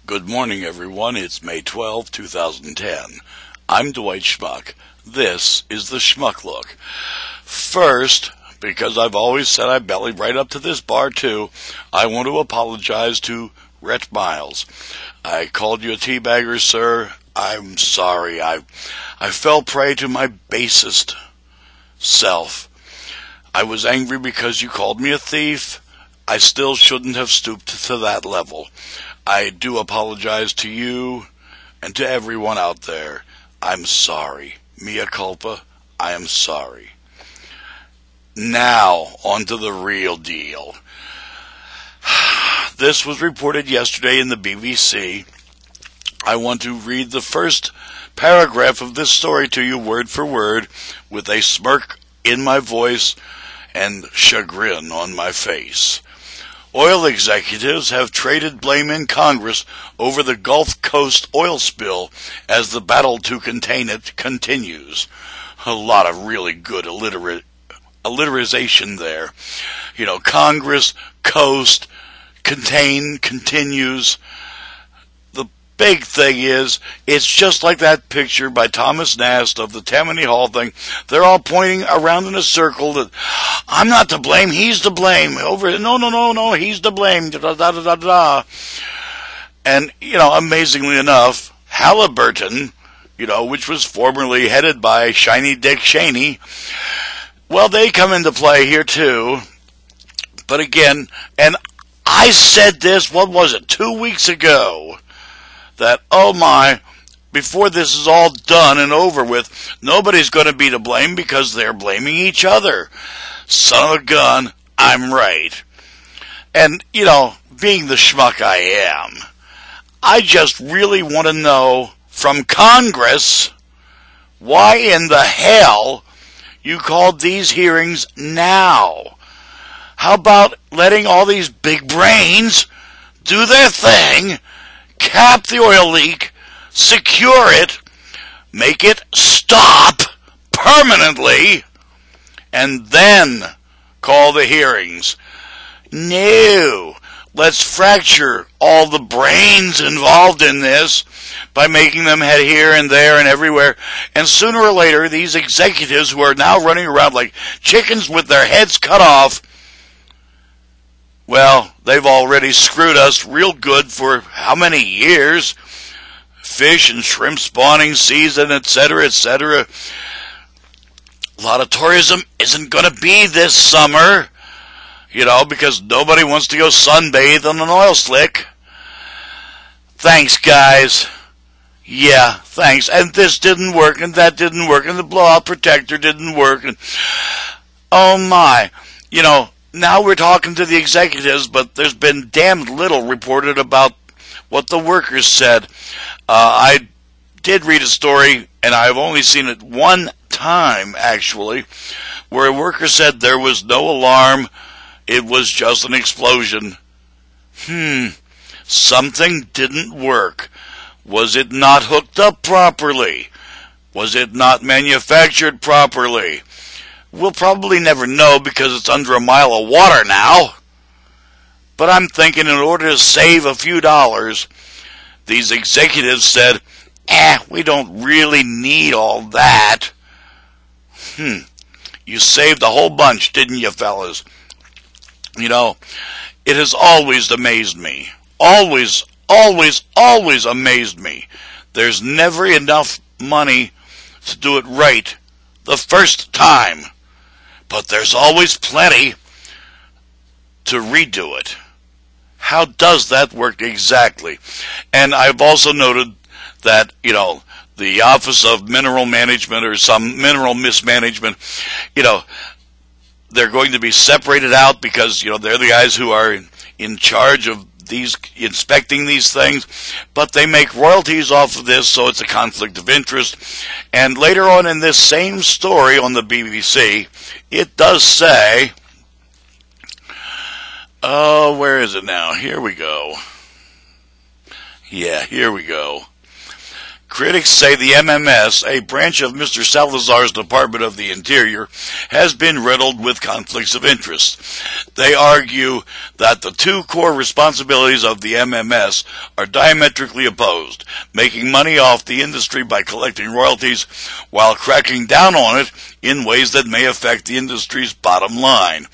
Good morning, everyone. It's May 12, 2010. I'm Dwight Schmuck. This is the Schmuck Look. First, because I've always said I bellied right up to this bar, too, I want to apologize to Rhett Miles. I called you a teabagger, sir. I'm sorry. I fell prey to my basest self. I was angry because you called me a thief. I still shouldn't have stooped to that level. I do apologize to you and to everyone out there. I'm sorry. Mea culpa. I am sorry. Now, on to the real deal. This was reported yesterday in the BBC. I want to read the first paragraph of this story to you word for word with a smirk in my voice and chagrin on my face. Oil executives have traded blame in Congress over the Gulf Coast oil spill as the battle to contain it continues. A lot of really good alliteration there. You know, Congress, coast, contain, continues. The big thing is, it's just like that picture by Thomas Nast of the Tammany Hall thing. They're all pointing around in a circle that, I'm not to blame, he's to blame. No, he's to blame. And, amazingly enough, Halliburton, which was formerly headed by Shiny Dick Cheney, well, they come into play here too. But again, and I said this, 2 weeks ago, that, oh my, before this is all done and over with, nobody's going to be to blame because they're blaming each other. Son of a gun, I'm right. And, being the schmuck I am, I just really want to know from Congress why in the hell you called these hearings now. How about letting all these big brains do their thing, cap the oil leak, secure it, make it stop permanently, and then call the hearings? No, let's fracture all the brains involved in this by making them head here and there and everywhere, and sooner or later these executives who are now running around like chickens with their heads cut off, well, they've already screwed us real good for how many years? Fish and shrimp spawning season, etc., etc. A lot of tourism isn't going to be this summer, because nobody wants to go sunbathe on an oil slick. Thanks, guys. Yeah, thanks. And this didn't work, and that didn't work, and the blowout protector didn't work. And oh my, now we're talking to the executives, but there's been damned little reported about what the workers said. I did read a story, and I've only seen it one time, actually, where a worker said there was no alarm, it was just an explosion. Something didn't work. Was it not hooked up properly? Was it not manufactured properly? We'll probably never know because it's under a mile of water now. But I'm thinking in order to save a few dollars, these executives said, we don't really need all that. You saved a whole bunch, didn't you, fellas? It has always amazed me. Always amazed me. There's never enough money to do it right the first time. But there's always plenty to redo it. How does that work exactly? And I've also noted that, the Office of Mineral Management or some mineral mismanagement, they're going to be separated out because, they're the guys who are in charge of inspecting these things, but they make royalties off of this, so it's a conflict of interest. And later on in this same story on the BBC, it does say, where is it now? Here we go. Yeah, here we go. Critics say the MMS, a branch of Mr. Salazar's Department of the Interior, has been riddled with conflicts of interest. They argue that the two core responsibilities of the MMS are diametrically opposed, making money off the industry by collecting royalties while cracking down on it in ways that may affect the industry's bottom line.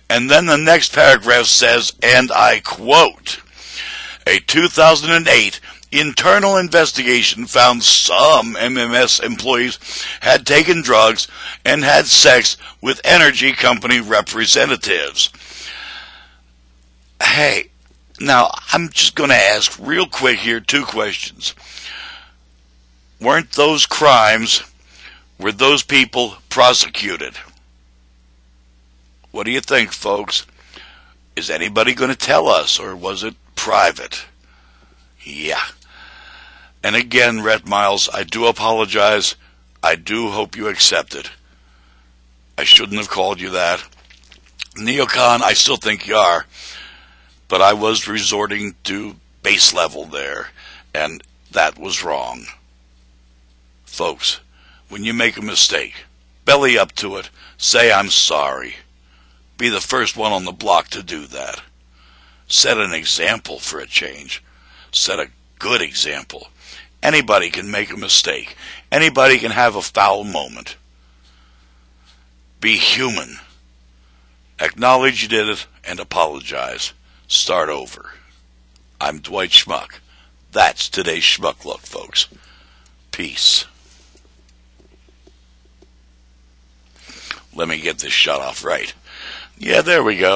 And then the next paragraph says, and I quote, a 2008 internal investigation found some MMS employees had taken drugs and had sex with energy company representatives. Hey, now I'm just going to ask real quick here 2 questions. Weren't those crimes, were those people prosecuted? What do you think, folks? Is anybody going to tell us, or was it private? Yeah. And again, Rhett Miles, I do apologize. I do hope you accept it. I shouldn't have called you that. Neocon, I still think you are. But I was resorting to base level there, and that was wrong. Folks, when you make a mistake, belly up to it, say I'm sorry. Be the first one on the block to do that. Set an example for a change. Set a good example. Anybody can make a mistake. Anybody can have a foul moment. Be human. Acknowledge you did it and apologize. Start over. I'm Dwight Schmuck. That's today's Schmuck Look, folks. Peace. Let me get this shut off right. Yeah, there we go.